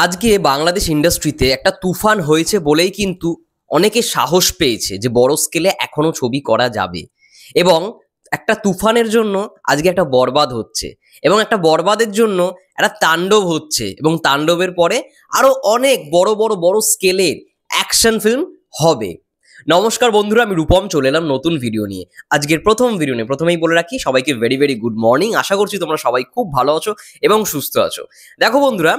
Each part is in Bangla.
আজকে বাংলাদেশ ইন্ডাস্ট্রিতে একটা তুফান হয়েছে বলেই কিন্তু অনেকে সাহস পেয়েছে যে বড় স্কেলে এখনো ছবি করা যাবে। এবং একটা তুফানের জন্য আজকে একটা বরবাদ হচ্ছে, এবং একটা বরবাদের জন্য একটা তাণ্ডব হচ্ছে, এবং তাণ্ডবের পরে আরো অনেক বড় বড় বড় স্কেলের অ্যাকশন ফিল্ম হবে। নমস্কার বন্ধুরা, আমি রূপম চলে এলাম নতুন ভিডিও নিয়ে। আজকের প্রথম ভিডিও নিয়ে প্রথমেই বলে রাখি, সবাইকে ভেরি ভেরি গুড মর্নিং। আশা করছি তোমরা সবাই খুব ভালো আছো এবং সুস্থ আছো। দেখো বন্ধুরা,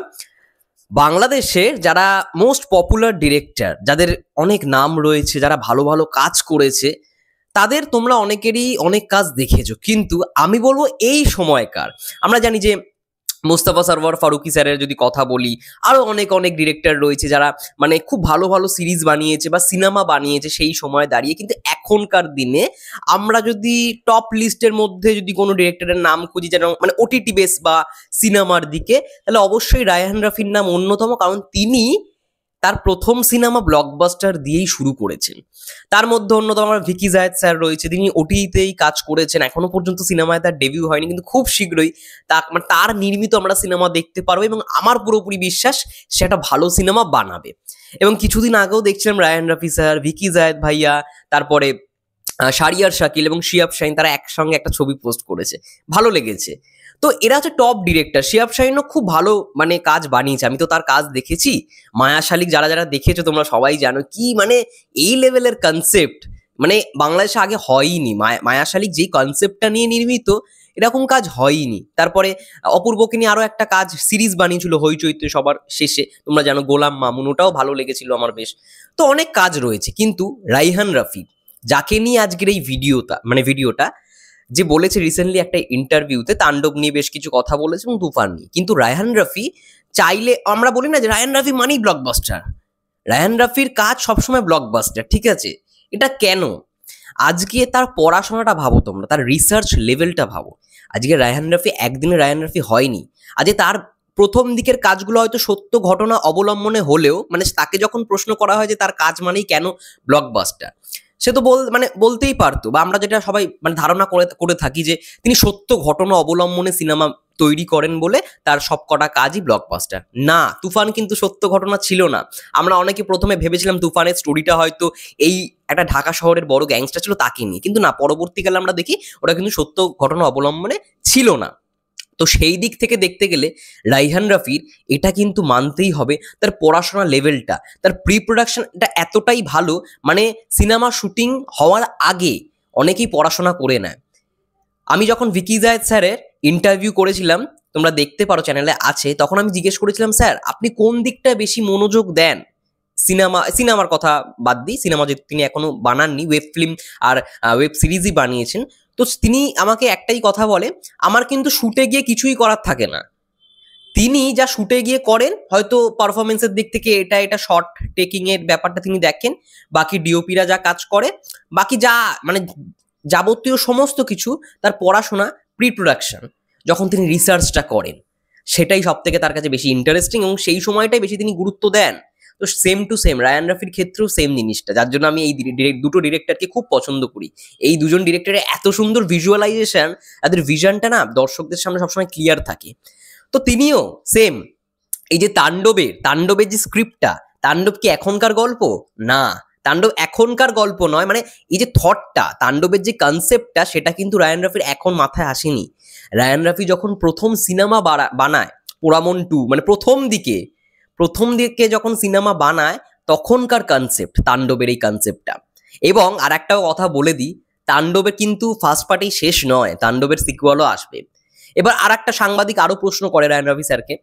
বাংলাদেশে যারা মোস্ট পপুলার ডিরেক্টর, যাদের অনেক নাম রয়েছে, যারা ভালো ভালো কাজ করেছে, তাদের তোমরা অনেকেরই অনেক কাজ দেখেছো। কিন্তু আমি বলবো এই সময়কার, আমরা জানি যে মোস্তফা সরওয়ার ফারুকী স্যারের যদি কথা বলি, আরো অনেক অনেক ডিরেক্টর রয়েছে যারা মানে খুব ভালো ভালো সিরিজ বানিয়েছে বা সিনেমা বানিয়েছে সেই সময় দাঁড়িয়ে। কিন্তু এখনকার দিনে আমরা যদি টপ লিস্টের মধ্যে যদি কোনো ডিরেক্টরের নাম খুঁজি, যেন মানে ওটিটি বেস বা সিনেমার দিকে, তাহলে অবশ্যই রায়হান রাফির নাম অন্যতম। কারণ তিনি তার প্রথম সিনেমা ব্লকবাস্টার দিয়েই শুরু করেছেন। তার মধ্যে অন্যতম আমার ভিকি জায়েদ স্যার রয়েছে, তিনি ওটিতেই কাজ করেছেন। এখনো পর্যন্ত সিনেমায় তার ডেবিউ হয়নি, কিন্তু খুব শীঘ্রই তার নির্মিত আমরা সিনেমা দেখতে পারবো, এবং আমার পুরোপুরি বিশ্বাস সে একটা ভালো সিনেমা বানাবে। এবং কিছুদিন আগেও দেখছিলাম রায়হান রাফি স্যার, ভিকি জায়েদ ভাইয়া, তারপরে শারিয়ার শাকিল এবং শিয়াব শাহিন, তারা একসঙ্গে একটা ছবি পোস্ট করেছে, ভালো লেগেছে। তো এরা হচ্ছে টপ ডিরেক্টর। শিয়াব শাহিনও খুব ভালো মানে কাজ বানিয়েছে, আমি তো তার কাজ দেখেছি। মায়া শালিক যারা যারা দেখেছো তোমরা সবাই জানো কি মানে এই লেভেলের কনসেপ্ট মানে বাংলাদেশে আগে হয়নি। মায়া শালিক যেই কনসেপ্টটা নিয়ে নির্মিত, এরকম কাজ হয়নি। তারপরে অপূর্বকে নিয়ে আরো একটা কাজ সিরিজ বানিয়েছিল হইচইতে সবার শেষে, তোমরা জানো, গোলাম মামুন, ওটাও ভালো লেগেছিল আমার বেশ। তো অনেক কাজ রয়েছে, কিন্তু রাইহান রাফি, যাকে নিয়ে আজকের এই ভিডিওটা যে বলেছে রিসেন্টলি একটা ইন্টারভিউতে, তাণ্ডব নিয়ে বেশ কিছু কথা বলেছে এবং তুফান নিয়ে। কিন্তু রায়হান রাফি চাইলে, আমরা বলি না যে রায়হান রাফি মানেই ব্লকবাস্টার, রায়হান রাফির কাজ সবসময় ব্লকবাস্টার, ঠিক আছে? এটা কেন? আজকে তার পড়াশোনাটা ভাবো তোমরা, তার রিসার্চ লেভেলটা ভাবো। আজকে রায়হান রাফি একদিনে রায়হান রাফি হয়নি। আজকে তার প্রথম দিকের কাজগুলো হয়তো সত্য ঘটনা অবলম্বনে হলেও, মানে তাকে যখন প্রশ্ন করা হয় যে তার কাজ মানেই কেন ব্লকবাস্টার, সে তো বলতেই পারতো, বা আমরা যেটা সবাই মানে ধারণা করে থাকি যে তিনি সত্য ঘটনা অবলম্বনে সিনেমা তৈরি করেন বলে তার সবকটা কাজই ব্লকবাস্টার। না, তুফান কিন্তু সত্য ঘটনা ছিল না। আমরা অনেকে প্রথমে ভেবেছিলাম তুফানের স্টোরিটা হয়তো এই একটা ঢাকা শহরের বড় গ্যাংস্টার ছিল তাকে নিয়ে, কিন্তু না, পরবর্তীকালে আমরা দেখি ওটা কিন্তু সত্য ঘটনা অবলম্বনে ছিল না। তো সেই দিক থেকে দেখতে গেলে রাইহান রাফির এটা কিন্তু মানতেই হবে, তার পড়াশোনা লেভেলটা, তার প্রি প্রোডাকশনটা এতটাই ভালো। মানে সিনেমা শুটিং হওয়ার আগে অনেকেই পড়াশোনা করে নেয়। আমি যখন ভিকি জায়েদ স্যারের ইন্টারভিউ করেছিলাম, তোমরা দেখতে পারো, চ্যানেলে আছে, তখন আমি জিজ্ঞেস করেছিলাম, স্যার আপনি কোন দিকটা বেশি মনোযোগ দেন? সিনেমার কথা বাদ দিই, সিনেমা যে তিনি এখনো বানাননি, ওয়েব ফিল্ম আর ওয়েব সিরিজই বানিয়েছেন। তো তিনি আমাকে একটাই কথা বলে, আমার কিন্তু শুটে গিয়ে কিছুই করার থাকে না। তিনি যা শুটে গিয়ে করেন, হয়তো পারফরমেন্সের দিক থেকে এটা শর্ট টেকিং এর ব্যাপারটা তিনি দেখেন, বাকি ডিওপিরা যা কাজ করে, বাকি যা মানে যাবতীয় সমস্ত কিছু, তার পড়াশোনা, প্রি প্রোডাকশন, যখন তিনি রিসার্চটা করেন, সেটাই সব থেকে তার কাছে বেশি ইন্টারেস্টিং, এবং সেই সময়টাই বেশি তিনি গুরুত্ব দেন। তো সেম টু সেম রায়ান রাফির ক্ষেত্রেও সেম জিনিসটা, যার জন্য আমি এই দুটো ডিরেক্টরকে খুব পছন্দ করি। এই দুজন ডিরেক্টরের এত সুন্দর ভিজুয়ালাইজেশন, তাদের ভিশনটা না দর্শকদের সামনে সবসময় ক্লিয়ার থাকে। তো তিনিও সেম, এই যে তাণ্ডবের যে স্ক্রিপ্টটা, তাণ্ডব কি এখনকার গল্প? না, তাণ্ডব এখনকার গল্প নয়। মানে এই যে থটটা, তাণ্ডবের যে কনসেপ্টটা, সেটা কিন্তু রায়ান রাফির এখন মাথায় আসেনি। রায়ান রাফি যখন প্রথম সিনেমা বানায়, পোড়ামন 2, মানে প্রথম দিকে যখন সিনেমা বানায়, তখনকার কনসেপ্ট তাণ্ডবের এই কনসেপ্টটা। এবং আর একটা কথা বলে দিই, তাণ্ডবের কিন্তু ফার্স্ট পার্টেই শেষ নয়, তাণ্ডবের সিকুয়ালও আসবে। এবার আর একটা সাংবাদিক আরো প্রশ্ন করে রায়হান রাফি স্যারকে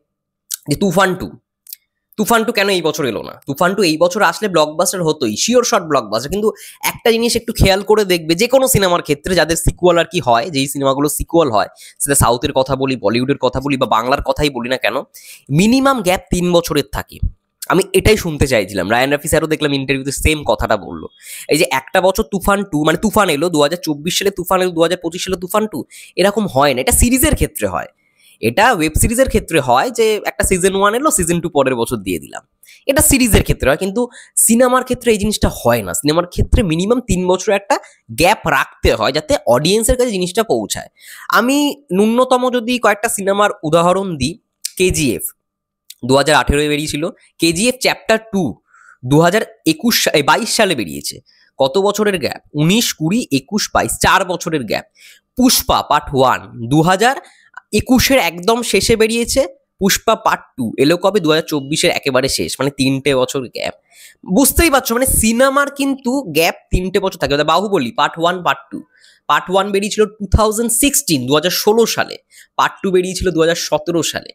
যে তুফান টু কেন এই বছর এলো না? তুফান টু এই বছর আসলে ব্লকবাস্টার হতোই, শিওর শট ব্লকবাস্টার। কিন্তু একটা জিনিস একটু খেয়াল করে দেখবে, যে কোনো সিনেমার ক্ষেত্রে যাদের সিকুয়াল আর কি হয়, যেই সিনেমাগুলো সিকুয়াল হয়, সেটা সাউথের কথা বলি, বলিউডের কথা বলি, বা বাংলার কথাই বলি না কেন, মিনিমাম গ্যাপ 3 বছরের থাকে। আমি এটাই শুনতে চাইছিলাম। রায়ান রাফি স্যারও দেখলাম ইন্টারভিউতে সেম কথাটা বললো। এই যে একটা বছর তুফান 2, মানে তুফান এলো 2024 সালে, তুফান এলো 2025 সালে তুফান 2, এরকম হয় না। এটা সিরিজের ক্ষেত্রে হয়, এটা ওয়েব সিরিজের ক্ষেত্রে হয় যে একটা সিজন 1 এলো, সিজন 2 পরের বছর দিয়ে দিলাম, এটা সিরিজের ক্ষেত্রে হয়। কিন্তু সিনেমার ক্ষেত্রে এই জিনিসটা হয় না। সিনেমার ক্ষেত্রে মিনিমাম 3 বছর একটা গ্যাপ রাখতে হয়, যাতে অডিয়েন্সের কাছে জিনিসটা পৌঁছায়। আমি ন্যূনতম যদি কয়েকটা সিনেমার উদাহরণ দিই, কেজিএফ, 2018 বেরিয়েছিল। কেজিএফ চ্যাপ্টার 2 22 সালে বেরিয়েছে। কত বছরের গ্যাপ? 19, 20, 21, 22, 4 বছরের গ্যাপ। পুষ্পা পার্ট 1 2021 একদম শেষে বেরিয়েছে। পুষ্পা পার্ট 2 এলো কবে? 2024 একেবারে শেষ, মানে 3টে বছর গ্যাপ। বুঝতেই পারছো, মানে সিনেমার কিন্তু গ্যাপ 3টে বছর থাকে। Baahubali part 1 part 2। পার্ট 1 বেরিয়েছিল 2016 সালে, পার্ট 2 বেরিয়েছিল 2017 সালে।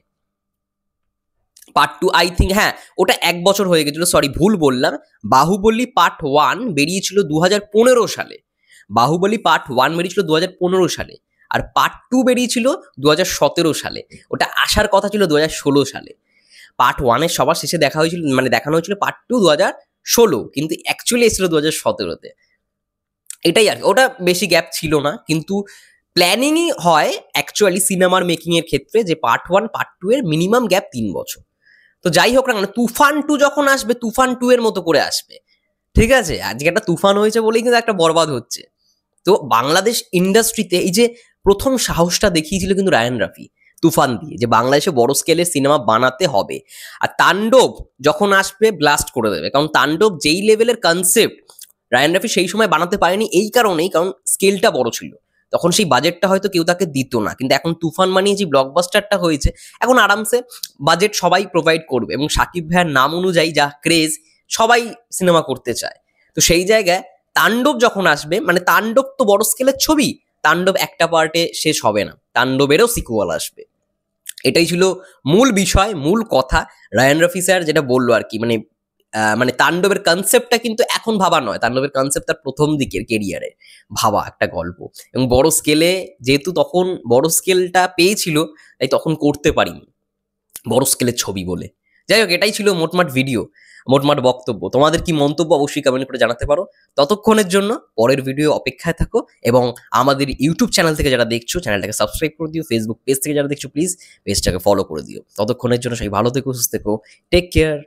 পার্ট 2 আই থিঙ্ক, হ্যাঁ ওটা 1 বছর হয়ে গেছিল, সরি ভুল বললাম। বাহুবলী পার্ট 1 বেরিয়েছিল 2015 সালে। বাহুবলী পার্ট 1 বেরিয়েছিল 2015 সালে, আর পার্ট 2 বেরিয়েছিল 2017 সালে। ওটা আসার কথা ছিল 2016 সালে। পার্ট 1-এর সবার শেষে দেখা হয়েছিল, মানে দেখানো হয়েছিল পার্ট 2 2016, কিন্তু অ্যাকচুয়ালি এসেছিল 2017-তে। এটাই আর কি, ওটা বেশি গ্যাপ ছিল না, কিন্তু প্ল্যানিংই হয় অ্যাকচুয়ালি সিনেমার মেকিংয়ের ক্ষেত্রে যে পার্ট 1 পার্ট 2 এর মিনিমাম গ্যাপ 3 বছর। তো যাই হোক না কেন, তুফান 2 যখন আসবে, তুফান 2 এর মতো করে আসবে, ঠিক আছে? আজকে একটা তুফান হয়েছে বলেই কিন্তু একটা বরবাদ হচ্ছে। তো বাংলাদেশ ইন্ডাস্ট্রিতে এই যে প্রথম সাহসটা দেখিয়েছিল কিন্তু রায়ান রাফি তুফান দিয়ে, যে বাংলাদেশে বড় স্কেলের সিনেমা বানাতে হবে। আর তাণ্ডব যখন আসবে ব্লাস্ট করে দেবে, কারণ তাণ্ডব যেই লেভেলের কনসেপ্ট রায়ান রাফি সেই সময় বানাতে পারেনি এই কারণেই, কারণ স্কেলটা বড় ছিল, তখন সেই বাজেটটা হয়তো কেউ তাকে দিত না। কিন্তু এখন তুফান মানিয়ে যে ব্লকবাস্টারটা হয়েছে, এখন আরামসে বাজেট সবাই প্রোভাইড করবে, এবং সাকিব ভাইয়ের নাম অনুযায়ী যা ক্রেজ, সবাই সিনেমা করতে চায়। তো সেই জায়গায় তাণ্ডব যখন আসবে, মানে তাণ্ডব তো বড় স্কেলের ছবি, তাণ্ডব একটা পার্টে শেষ হবে না, তাণ্ডবেরও সিকুয়াল আসবে। এটাই ছিল মূল বিষয়, মূল কথা। রায়ান রফি স্যার যেটা বললো আর কি, মানে তাণ্ডবের কনসেপ্টটা কিন্তু এখন ভাবা নয়, তাণ্ডবের কনসেপ্ট তার প্রথম দিকের কেরিয়ারে ভাবা একটা গল্প, এবং বড় স্কেলে যেহেতু তখন বড় স্কেলটা পেয়েছিল, তাই তখন করতে পারিনি বড় স্কেলের ছবি বলে। যাই হোক, এটাই ছিল মোটমাট ভিডিও, মোটমাট বক্তব্য। তোমাদের কি মন্তব্য অবশ্যই কমেন্ট করে জানাতে পারো। ততক্ষণের জন্য পরের ভিডিও অপেক্ষায় থাকো, এবং আমাদের ইউটিউব চ্যানেল থেকে যারা দেখছো চ্যানেলটাকে সাবস্ক্রাইব করে দিও, ফেসবুক পেজ থেকে যারা দেখছো প্লিজ পেজটাকে ফলো করে দিও। ততক্ষণের জন্য সবাই ভালো থেকো, সুস্থ থেকো, টেক কেয়ার।